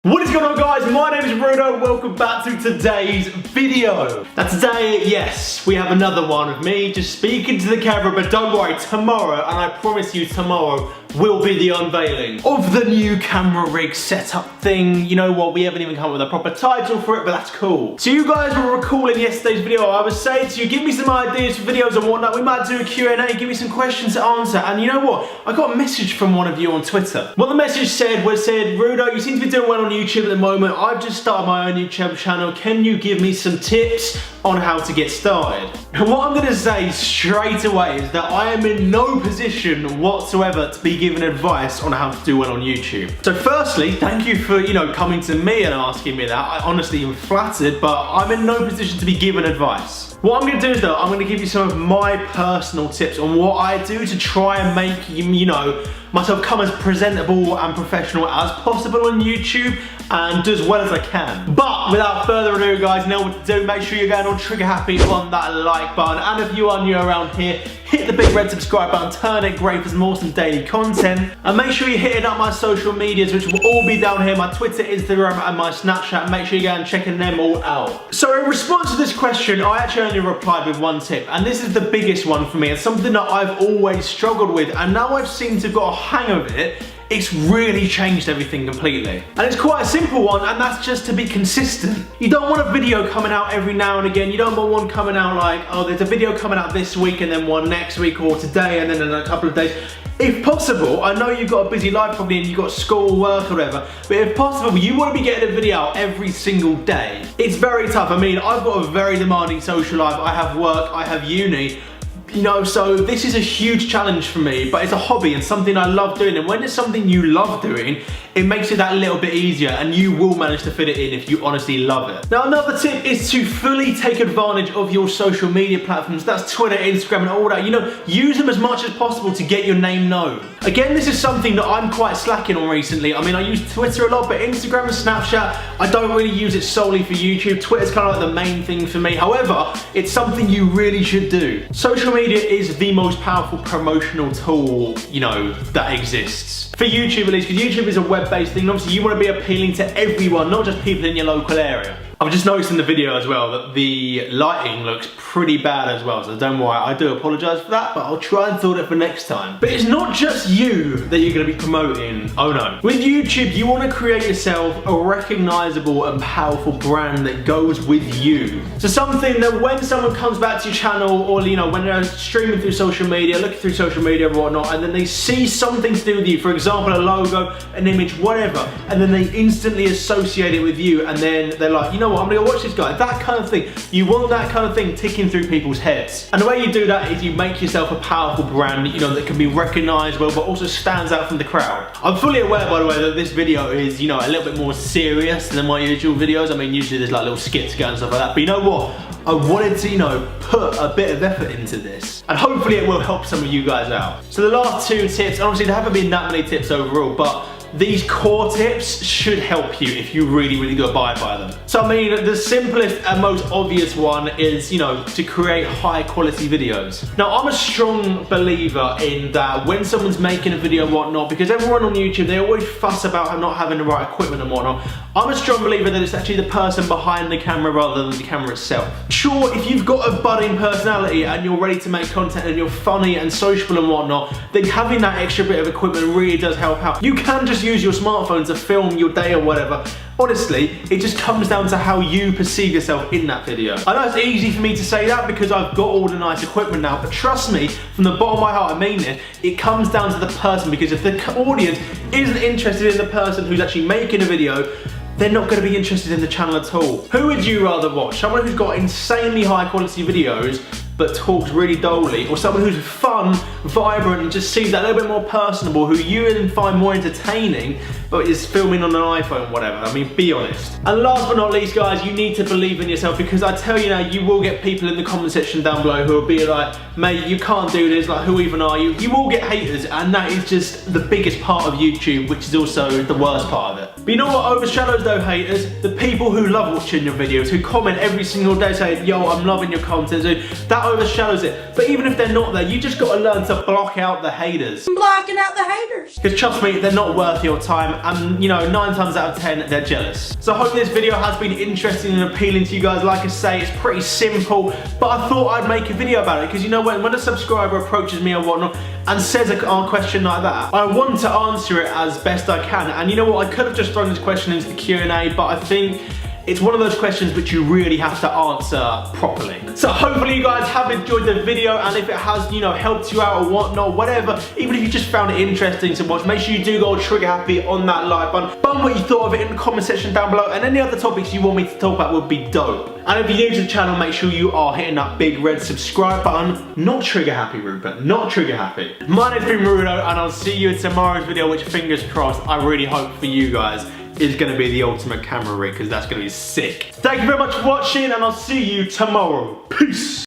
What is going on, guys? My name is Rudo. Welcome back to today's video. Now today, yes, we have another one of me just speaking to the camera, but don't worry, tomorrow, and I promise you tomorrow, will be the unveiling of the new camera rig setup thing. You know what, we haven't even come up with a proper title for it, but that's cool. So you guys were recalling yesterday's video. I was saying to you, give me some ideas for videos and whatnot. We might do a Q&A, give me some questions to answer. And you know what? I got a message from one of you on Twitter. What the message said was, Rudo, you seem to be doing well on YouTube at the moment. I've just started my own YouTube channel. Can you give me some tips on how to get started? And what I'm gonna say straight away is that I am in no position whatsoever to be given advice on how to do well on YouTube. So firstly, thank you for, coming to me and asking me that. I honestly am flattered, but I'm in no position to be given advice. What I'm gonna do is though, I'm gonna give you some of my personal tips on what I do to try and make, myself come as presentable and professional as possible on YouTube and do as well as I can. But without further ado, guys, you know what to do. Make sure you're going on trigger happy on that like button. And if you are new around here, hit the big red subscribe button, turn it grey for some awesome daily content. And make sure you're hitting up my social medias, which will all be down here, my Twitter, Instagram, and my Snapchat. Make sure you go and checking them all out. So in response to this question, I actually only replied with one tip. And this is the biggest one for me. It's something that I've always struggled with. And now I've seemed to have got a hang of it. It's really changed everything completely. And it's quite a simple one, and that's just to be consistent. You don't want a video coming out every now and again. You don't want one coming out like, oh, there's a video coming out this week and then one next week or today and then in a couple of days. If possible, I know you've got a busy life probably and you've got school, work or whatever, but if possible, you want to be getting a video out every single day. It's very tough. I mean, I've got a very demanding social life. I have work, I have uni. So this is a huge challenge for me, but it's a hobby and something I love doing. And when it's something you love doing, it makes it that little bit easier and you will manage to fit it in if you honestly love it. Now, another tip is to fully take advantage of your social media platforms. That's Twitter, Instagram, and all that. Use them as much as possible to get your name known. Again, this is something that I'm quite slacking on recently. I mean, I use Twitter a lot, but Instagram and Snapchat, I don't really use it solely for YouTube. Twitter's kind of like the main thing for me. However, it's something you really should do. Social media is the most powerful promotional tool, that exists. For YouTube at least, because YouTube is a web-based thing. Obviously, you want to be appealing to everyone, not just people in your local area. I've just noticed in the video as well that the lighting looks pretty bad as well, so don't worry, I do apologise for that, but I'll try and sort it for next time. But it's not just you that you're going to be promoting, oh no. With YouTube, you want to create yourself a recognisable and powerful brand that goes with you. So something that when someone comes back to your channel or, when they're streaming through social media, looking through social media and whatnot, and then they see something to do with you, for example, a logo, an image, whatever, and then they instantly associate it with you, and then they're like, you know what, I'm gonna go watch this guy. That kind of thing. You want that kind of thing ticking through people's heads. And the way you do that is you make yourself a powerful brand, that can be recognisable but also stands out from the crowd. I'm fully aware, by the way, that this video is, a little bit more serious than my usual videos. I mean, usually there's like little skits going and stuff like that. But you know what? I wanted to, put a bit of effort into this. And hopefully it will help some of you guys out. So the last two tips, obviously there haven't been that many tips overall, but these core tips should help you if you really do abide by them. So I mean, the simplest and most obvious one is, to create high quality videos. Now, I'm a strong believer in that when someone's making a video and whatnot, because everyone on YouTube, they always fuss about not having the right equipment and whatnot. I'm a strong believer that it's actually the person behind the camera rather than the camera itself. Sure, if you've got a budding personality and you're ready to make content and you're funny and sociable and whatnot, then having that extra bit of equipment really does help out. You can just use your smartphone to film your day or whatever. Honestly, it just comes down to how you perceive yourself in that video. I know it's easy for me to say that because I've got all the nice equipment now, but trust me, from the bottom of my heart, I mean this, it comes down to the person, because if the audience isn't interested in the person who's actually making a video, they're not going to be interested in the channel at all. Who would you rather watch? Someone who's got insanely high quality videos but talks really dully, or someone who's fun, vibrant, and just seems that little bit more personable, who you then find more entertaining, but is filming on an iPhone, whatever. I mean, be honest. And last but not least, guys, you need to believe in yourself, because I tell you now, you will get people in the comment section down below who will be like, mate, you can't do this, like, who even are you? You will get haters, and that is just the biggest part of YouTube, which is also the worst part of it. But you know what overshadows those haters? The people who love watching your videos, who comment every single day saying, yo, I'm loving your content, so that overshadows it. But even if they're not there, you just got to learn to to block out the haters. I'm blocking out the haters. Because trust me, they're not worth your time, and you know, 9 times out of 10, they're jealous. So I hope this video has been interesting and appealing to you guys. Like I say, it's pretty simple, but I thought I'd make a video about it, because you know, when a subscriber approaches me or whatnot, and says a question like that, I want to answer it as best I can. And you know what, I could have just thrown this question into the Q&A, but I think it's one of those questions which you really have to answer properly. So hopefully you guys have enjoyed the video, and if it has, you know, helped you out or whatnot, whatever, even if you just found it interesting to watch, make sure you do go trigger happy on that like button. Bum what you thought of it in the comment section down below, and any other topics you want me to talk about would be dope. And if you're new to the channel, make sure you are hitting that big red subscribe button. Not trigger happy, Rupert, not trigger happy. My name's been Rudo, and I'll see you in tomorrow's video, which fingers crossed, I really hope for you guys, is going to be the ultimate camera rig, because that's going to be sick. Thank you very much for watching, and I'll see you tomorrow. Peace!